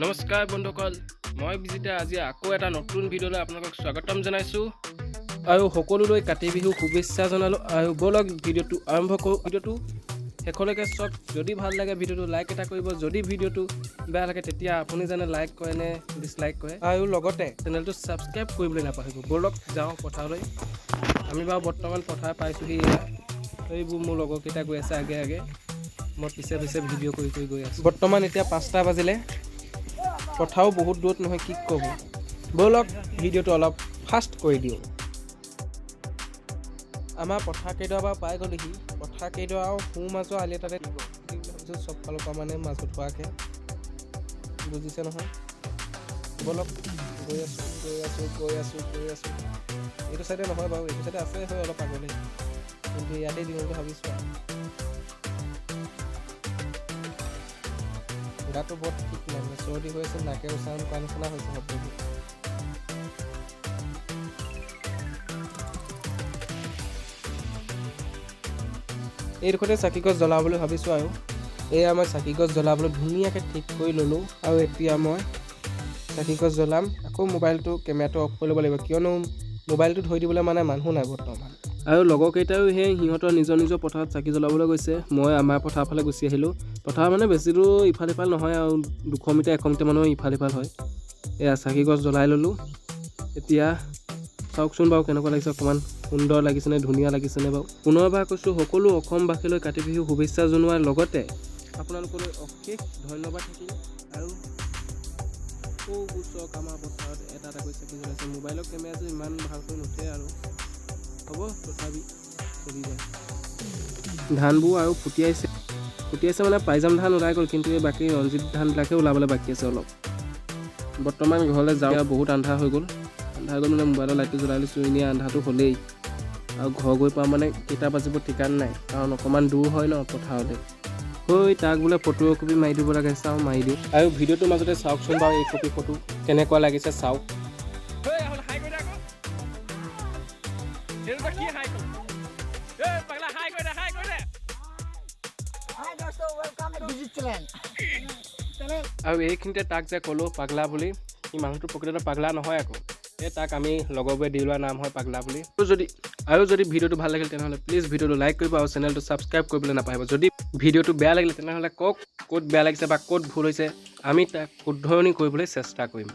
নমস্কাৰ বন্ধুসকল, মই বিজিতা আজি আকৌ এটা নতুন ভিডিঅ'লৈ আপোনালোকক স্বাগতম জনাইছোঁ আৰু সকলোলৈ কাতি বিহু শুভেচ্ছা জনালোঁ। আৰু বলক ভিডিঅ'টো আৰম্ভ কৰোঁ। ভিডিঅ'টো শেষলৈকে চাওক। যদি ভাল লাগে ভিডিঅ'টো লাইক এটা কৰিব, যদি ভিডিঅ'টো বেয়া লাগে তেতিয়া আপুনি জানে লাইক কৰে নে ডিছলাইক কৰে, আৰু লগতে চেনেলটো ছাবস্ক্ৰাইব কৰিবলৈ নাপাহৰিব। বলক যাওঁ পথাৰলৈ। আমি বাৰু বৰ্তমান পথাৰ পাইছোঁহি। এইবোৰ মোৰ লগৰকেইটা গৈ আছে আগে আগে, মই পিছে পিছে ভিডিঅ' কৰি গৈ আছোঁ। বৰ্তমান এতিয়া 5টা বাজিলে, কথাও বহুত দূৰত নহয়, কি ক'ব। ব'লক ভিডিঅ'টো অলপ ফাষ্ট কৰি দিওঁ। আমাৰ পথাৰ কেইডৰা বাৰু পাই গ'লেহি। পথাৰ কেইডৰা আৰু সোঁ মাজৰ আলি এটাতে ভাবিছোঁ, চব ফালৰ পৰা মানে মাজত হোৱাকৈ, বুজিছে নহয়। ব'লক গৈ আছোঁ। এইটো চাইডে নহয় বাৰু, এইটো চাইডে আছে হয় অলপ আগলৈ, কিন্তু ইয়াতে দিওঁ বুলি ভাবিছোঁ আৰু। গাটো বৰ ঠিক লাগে, চৰ্দি হৈ আছে, নাকে উচ্চাৰণ কৰা নিচিনা হৈছে শব্দবোৰ। এইডোখৰতে চাকি গছ জ্বলাবলৈ ভাবিছোঁ আৰু এয়া মই চাকি গছ জ্বলাবলৈ ধুনীয়াকৈ ঠিক কৰি ল'লোঁ। আৰু এতিয়া মই চাকি গছ জ্বলাম। আকৌ মোবাইলটো কেমেৰাটো অফ কৰি ল'ব লাগিব, কিয়নো মোবাইলটো ধৰি দিবলৈ মানে মানুহ নাই বৰ্তমান। আৰু লগৰকেইটাও সেই সিহঁতৰ নিজৰ পথাৰত চাকি জ্বলাবলৈ গৈছে। মই আমাৰ পথাৰৰ ফালে গুচি আহিলোঁ। পথাৰ মানে বেছি দূৰ ইফাল সিফাল নহয় আৰু 200 মিটাৰ 100 মিটাৰ মানৰ ইফাল সিফাল হয়। এয়া চাকি গছ জ্বলাই ল'লোঁ। এতিয়া চাওকচোন বাৰু কেনেকুৱা লাগিছে, অকণমান সুন্দৰ লাগিছেনে, ধুনীয়া লাগিছেনে বাৰু। পুনৰবাৰ কৈছোঁ, সকলো অসমবাসীলৈ কাতি বিহু শুভেচ্ছা জনোৱাৰ লগতে আপোনালোকলৈ অশেষ ধন্যবাদ থাকিল। আৰু চাওক, আমাৰ পথাৰত এটা এটাকৈ চাকি জ্বলাইছে। মোবাইলৰ কেমেৰাটো ইমান ভালকৈ নুঠে আৰু হ'ব, তথাপি চলি যায়। ধানবোৰ আৰু ফুটিয়াইছে মানে পাইজাম ধান ওলাই গ'ল, কিন্তু এই বাকী ৰঞ্জিত ধানবিলাকহে ওলাবলৈ বাকী আছে অলপ। বৰ্তমান ঘৰলৈ যাওঁ, বহুত আন্ধাৰ হৈ গ'ল মানে মোবাইলৰ লাইটটো জ্বলাই লৈছোঁ। এনেই আন্ধাৰটো হ'লেই, আৰু ঘৰ গৈ পাওঁ মানে কেইটা বাজিব ঠিকান নাই, কাৰণ অকণমান দূৰ হয় ন পথাৰলৈ। তাক বোলে ফটো একপি মাৰি দিব লাগে, চাওঁ মাৰি দিওঁ। আৰু ভিডিঅ'টোৰ মাজতে চাওকচোন বাৰু এই কপি ফটো কেনেকুৱা লাগিছে চাওক। আৰু এইখিনিতে তাক যে ক'লোঁ পাগলা বুলি, সি মানুহটো প্ৰকৃততে পাগলা নহয় আকৌ, তাক আমি লগৰবোৰে দি লোৱা নাম হয় পাগলা বুলি। আৰু যদি ভিডিঅ'টো ভাল লাগিল তেনেহ'লে প্লিজ ভিডিঅ'টো লাইক কৰিব আৰু চেনেলটো ছাবস্ক্ৰাইব কৰিবলৈ নাপাহৰিব। যদি ভিডিঅ'টো বেয়া লাগিলে তেনেহ'লে কওক ক'ত বেয়া লাগিছে বা ক'ত ভুল হৈছে, আমি তাক শুধৰণি কৰিবলৈ চেষ্টা কৰিম।